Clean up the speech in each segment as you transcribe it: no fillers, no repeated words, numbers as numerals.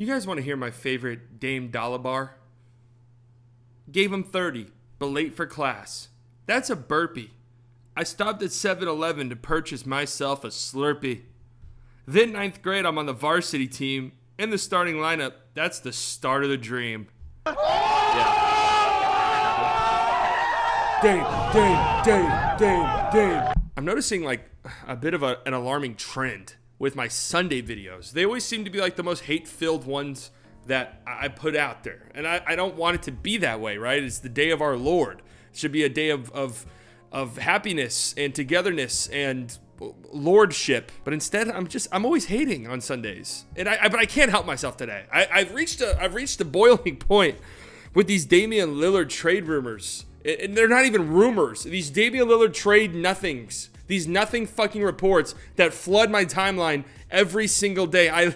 You guys want to hear my favorite Dame Dalabar? Gave him 30, but late for class. That's a burpee. I stopped at 7-Eleven to purchase myself a Slurpee. Then 9th grade, I'm on the varsity team. In the starting lineup, that's the start of the dream. Yeah. Dame. I'm noticing like a bit of an alarming trend with my Sunday videos. They always seem to be like the most hate-filled ones that I put out there. And I don't want it to be that way, right? It's the day of our Lord. It should be a day of happiness and togetherness and lordship. But instead, I'm always hating on Sundays. And but I can't help myself today. I've reached a boiling point with these Damian Lillard trade rumors. And they're not even rumors. These Damian Lillard trade nothings. These nothing fucking reports that flood my timeline every single day. I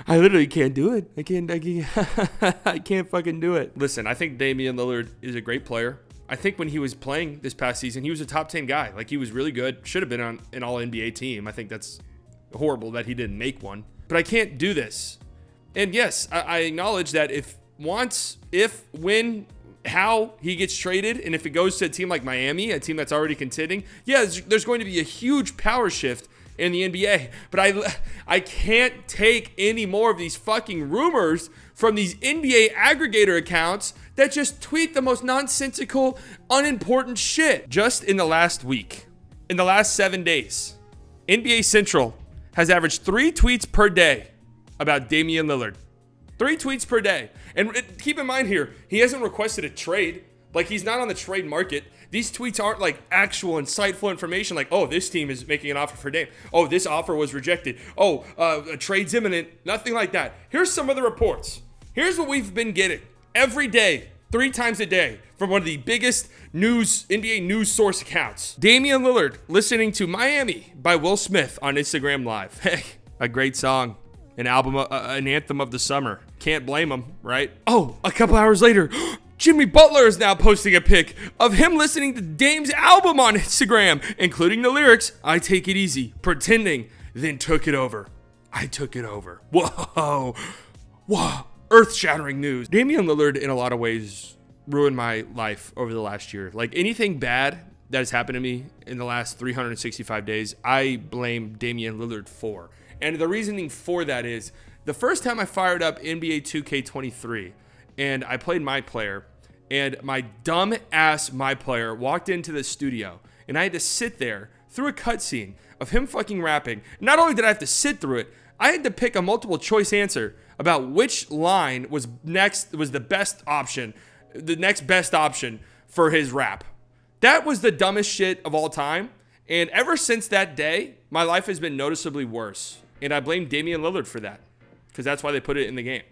literally can't do it. I can't fucking do it. Listen, I think Damian Lillard is a great player. I think when he was playing this past season, he was a top 10 guy. Like, he was really good. Should have been on an all-NBA team. I think that's horrible that he didn't make one. But I can't do this. And yes, I acknowledge that when how he gets traded, and if it goes to a team like Miami, a team that's already contending, yeah, there's going to be a huge power shift in the NBA. But I can't take any more of these fucking rumors from these NBA aggregator accounts that just tweet the most nonsensical, unimportant shit. Just in the last week, in the last 7 days, NBA Central has averaged 3 tweets per day about Damian Lillard. 3 tweets per day. And keep in mind here, he hasn't requested a trade. Like, he's not on the trade market. These tweets aren't like actual insightful information like, oh, this team is making an offer for Dame. Oh, this offer was rejected. Oh, a trade's imminent. Nothing like that. Here's some of the reports. Here's what we've been getting every day, 3 times a day, from one of the biggest NBA news source accounts. Damian Lillard listening to Miami by Will Smith on Instagram Live. Hey, a great song. An album, an anthem of the summer. Can't blame him, right? Oh, a couple hours later, Jimmy Butler is now posting a pic of him listening to Dame's album on Instagram, including the lyrics, "I take it easy, pretending, then took it over. I took it over." Whoa. Earth-shattering news. Damian Lillard, in a lot of ways, ruined my life over the last year. Like, anything bad that has happened to me in the last 365 days, I blame Damian Lillard for. And the reasoning for that is, the first time I fired up NBA 2K23 and I played My Player, and my dumb ass My Player walked into the studio, and I had to sit there through a cutscene of him fucking rapping. Not only did I have to sit through it, I had to pick a multiple choice answer about which line was the best option, the next best option for his rap. That was the dumbest shit of all time. And ever since that day, my life has been noticeably worse. And I blame Damian Lillard for that, because that's why they put it in the game.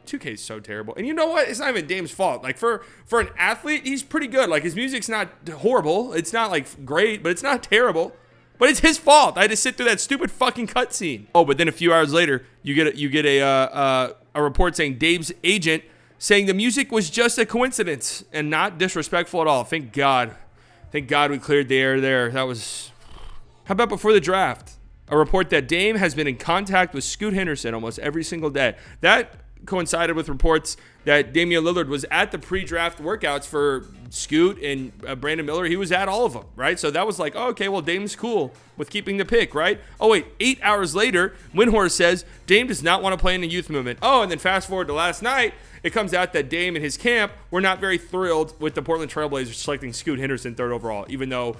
2K is so terrible. And you know what? It's not even Dame's fault. Like, for an athlete, he's pretty good. Like, his music's not horrible. It's not, like, great, but it's not terrible. But it's his fault. I had to sit through that stupid fucking cutscene. Oh, but then a few hours later, you get a report saying Dave's agent saying the music was just a coincidence and not disrespectful at all. Thank God. Thank God we cleared the air there. That was... How about before the draft? A report that Dame has been in contact with Scoot Henderson almost every single day. That coincided with reports that Damian Lillard was at the pre-draft workouts for Scoot and Brandon Miller. He was at all of them, right? So that was like, oh, okay, well, Dame's cool with keeping the pick, right? Oh, wait, 8 hours later, Windhorst says Dame does not want to play in the youth movement. Oh, and then fast forward to last night, it comes out that Dame and his camp were not very thrilled with the Portland Trailblazers selecting Scoot Henderson 3rd overall, even though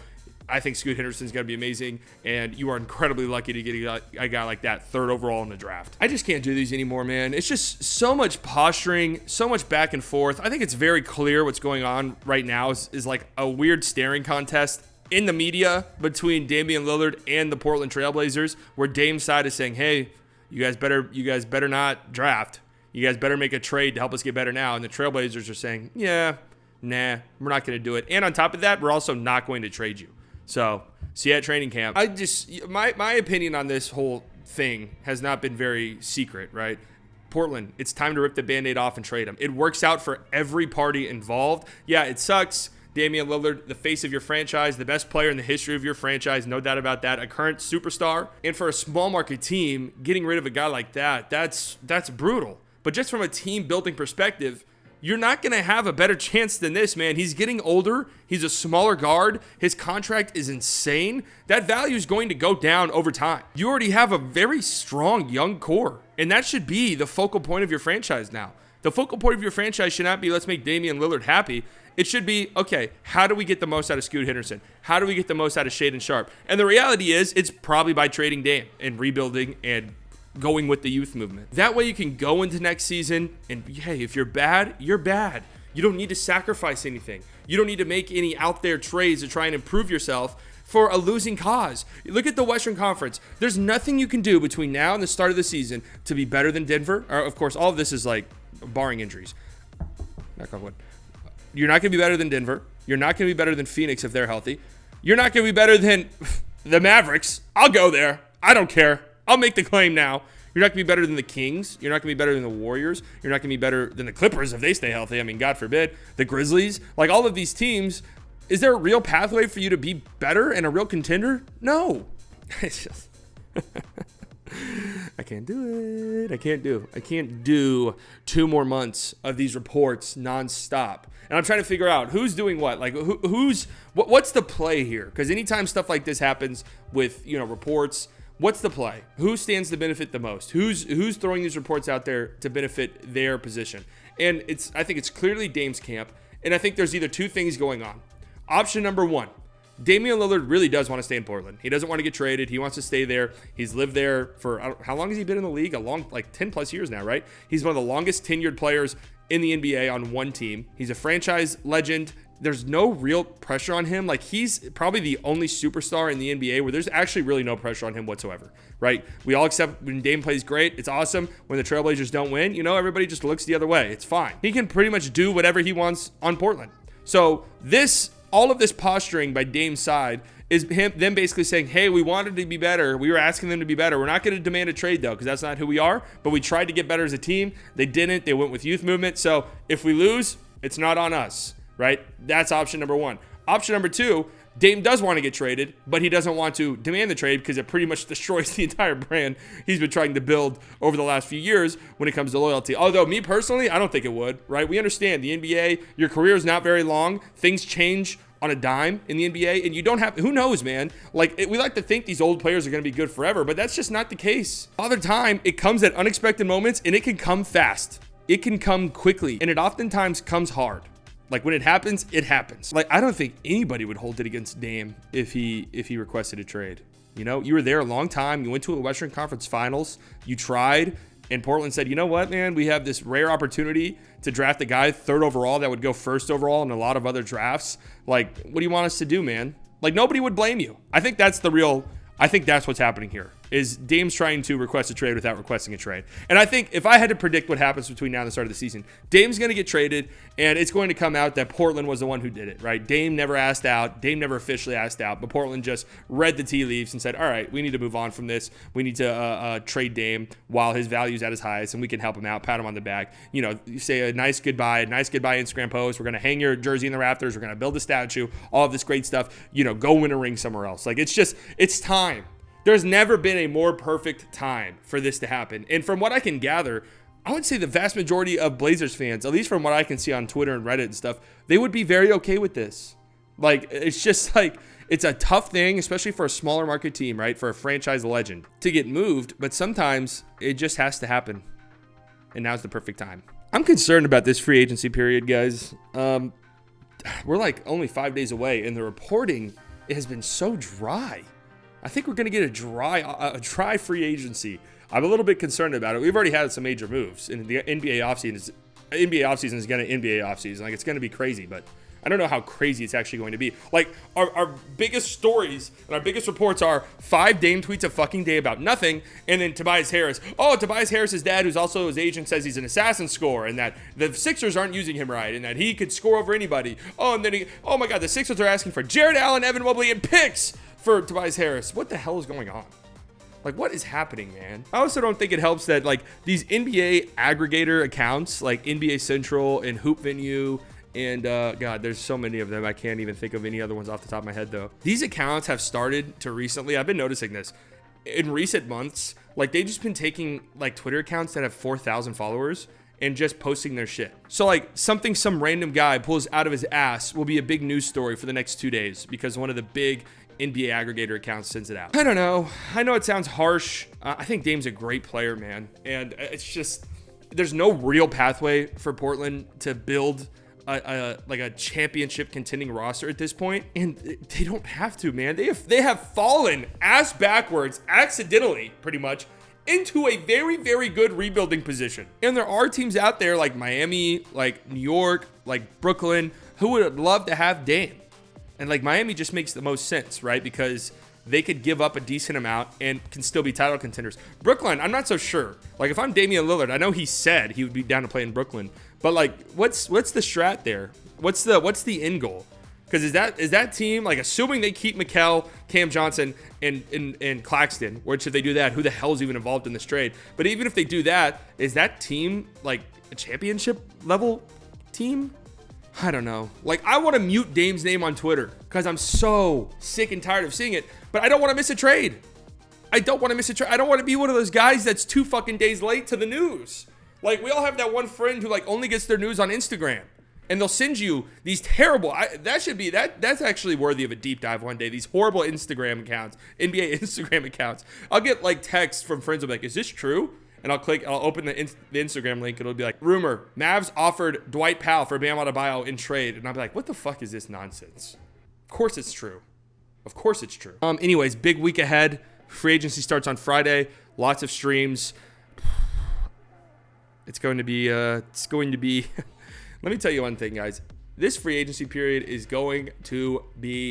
I think Scoot Henderson's going to be amazing, and you are incredibly lucky to get a guy like that 3rd overall in the draft. I just can't do these anymore, man. It's just so much posturing, so much back and forth. I think it's very clear what's going on right now is like a weird staring contest in the media between Damian Lillard and the Portland Trailblazers, where Dame's side is saying, hey, you guys better not draft. You guys better make a trade to help us get better now. And the Trailblazers are saying, yeah, nah, we're not going to do it. And on top of that, we're also not going to trade you. So, see you at training camp. My opinion on this whole thing has not been very secret, right? Portland, it's time to rip the Band-Aid off and trade him. It works out for every party involved. Yeah, it sucks Damian Lillard, the face of your franchise, the best player in the history of your franchise, no doubt about that, a current superstar. And for a small market team, getting rid of a guy like that, that's brutal. But just from a team building perspective, you're not going to have a better chance than this, man. He's getting older. He's a smaller guard. His contract is insane. That value is going to go down over time. You already have a very strong young core, and that should be the focal point of your franchise now. The focal point of your franchise should not be, let's make Damian Lillard happy. It should be, okay, how do we get the most out of Scoot Henderson? How do we get the most out of Shaedon Sharpe? And the reality is, it's probably by trading Dame and rebuilding and going with the youth movement. That way you can go into next season and, hey, if you're bad, you're bad. You don't need to sacrifice anything. You don't need to make any out there trades to try and improve yourself for a losing cause. Look at the Western Conference. There's nothing you can do between now and the start of the season to be better than Denver. Or, of course, all of this is like barring injuries. Knock on wood. You're not going to be better than Denver. You're not going to be better than Phoenix if they're healthy. You're not going to be better than the Mavericks. I'll go there. I don't care. I'll make the claim now. You're not going to be better than the Kings. You're not going to be better than the Warriors. You're not going to be better than the Clippers if they stay healthy. I mean, God forbid. The Grizzlies. Like, all of these teams, is there a real pathway for you to be better and a real contender? No. It's just... I can't do it. I can't do 2 more months of these reports nonstop. And I'm trying to figure out who's doing what. Like, what's the play here? Because anytime stuff like this happens with, reports, what's the play? Who stands to benefit the most? Who's throwing these reports out there to benefit their position? And I think it's clearly Dame's camp. And I think there's either 2 things going on. Option number 1. Damian Lillard really does want to stay in Portland. He doesn't want to get traded. He wants to stay there. He's lived there for, how long has he been in the league? A long, 10 plus years now, right? He's one of the longest tenured players in the NBA on one team. He's a franchise legend. There's no real pressure on him. Like, he's probably the only superstar in the NBA where there's actually really no pressure on him whatsoever, right? We all accept when Dame plays great. It's awesome. When the Trailblazers don't win, everybody just looks the other way. It's fine. He can pretty much do whatever he wants on Portland. So all of this posturing by Dame's side is them basically saying, hey, we wanted to be better. We were asking them to be better. We're not going to demand a trade, though, because that's not who we are. But we tried to get better as a team. They didn't. They went with youth movement. So if we lose, it's not on us, right? That's option number 1. Option number 2, Dame does want to get traded, but he doesn't want to demand the trade because it pretty much destroys the entire brand he's been trying to build over the last few years when it comes to loyalty. Although, me personally, I don't think it would, right? We understand the NBA, your career is not very long. Things change on a dime in the NBA, and you don't have, who knows, man? We like to think these old players are going to be good forever, but that's just not the case. Other time, it comes at unexpected moments, and it can come fast. It can come quickly, and it oftentimes comes hard. Like, when it happens, it happens. Like, I don't think anybody would hold it against Dame if he requested a trade. You were there a long time. You went to a Western Conference Finals. You tried, and Portland said, you know what, man? We have this rare opportunity to draft a guy 3rd overall that would go 1st overall in a lot of other drafts. Like, what do you want us to do, man? Like, nobody would blame you. I think that's what's happening here. Is Dame's trying to request a trade without requesting a trade. And I think if I had to predict what happens between now and the start of the season, Dame's going to get traded, and it's going to come out that Portland was the one who did it, right? Dame never asked out. Dame never officially asked out, but Portland just read the tea leaves and said, all right, we need to move on from this. We need to trade Dame while his value's at his highest, and we can help him out, pat him on the back. You say a nice goodbye Instagram post. We're going to hang your jersey in the rafters. We're going to build a statue, all of this great stuff. Go win a ring somewhere else. Like, it's time. There's never been a more perfect time for this to happen. And from what I can gather, I would say the vast majority of Blazers fans, at least from what I can see on Twitter and Reddit and stuff, they would be very okay with this. Like, it's just like, it's a tough thing, especially for a smaller market team, right? For a franchise legend to get moved, but sometimes it just has to happen. And now's the perfect time. I'm concerned about this free agency period, guys. We're like only 5 days away, and the reporting has been so dry. I think we're going to get a dry free agency. I'm a little bit concerned about it. We've already had some major moves, and the NBA offseason is going to NBA offseason. Like, it's going to be crazy, but I don't know how crazy it's actually going to be. Like, our biggest stories and our biggest reports are 5 Dame tweets a fucking day about nothing, and then Tobias Harris. Oh, Tobias Harris's dad, who's also his agent, says he's an assassin scorer, and that the Sixers aren't using him right, and that he could score over anybody. Oh, and then oh my God, the Sixers are asking for Jared Allen, Evan Mobley, and picks for Tobias Harris. What the hell is going on? Like, what is happening, man? I also don't think it helps that, like, these NBA aggregator accounts, like NBA Central and Hoop Venue And God, there's so many of them. I can't even think of any other ones off the top of my head, though. These accounts have started to recently, I've been noticing this in recent months. Like, they've just been taking like Twitter accounts that have 4,000 followers and just posting their shit. So like something some random guy pulls out of his ass will be a big news story for the next 2 days because one of the big NBA aggregator accounts sends it out. I don't know. I know it sounds harsh. I think Dame's a great player, man. And it's just, there's no real pathway for Portland to build a championship contending roster at this point, and they don't have to, man. They have fallen ass backwards accidentally, pretty much, into a very, very good rebuilding position. And there are teams out there like Miami, like New York, like Brooklyn, who would love to have Dame. And like Miami just makes the most sense, right? Because they could give up a decent amount and can still be title contenders. Brooklyn, I'm not so sure. Like if I'm Damian Lillard, I know he said he would be down to play in Brooklyn, but like what's the strat there? What's the end goal? Because is that team, like assuming they keep Mikal, Cam Johnson, and Claxton, which if they do that, who the hell is even involved in this trade? But even if they do that, is that team like a championship level team? I don't know. Like, I want to mute Dame's name on Twitter because I'm so sick and tired of seeing it, but I don't want to miss a trade. I don't want to miss a trade. I don't want to be one of those guys that's 2 fucking days late to the news. Like, we all have that one friend who, like, only gets their news on Instagram, and they'll send you these terrible, that's actually worthy of a deep dive one day, these horrible Instagram accounts, NBA Instagram accounts. I'll get, like, texts from friends who be like, is this true? And I'll open the Instagram link, and it'll be like, rumor, Mavs offered Dwight Powell for Bam Adebayo in trade. And I'll be like, what the fuck is this nonsense? Of course it's true. Of course it's true. Anyways, big week ahead. Free agency starts on Friday. Lots of streams. It's going to be, let me tell you one thing, guys. This free agency period is going to be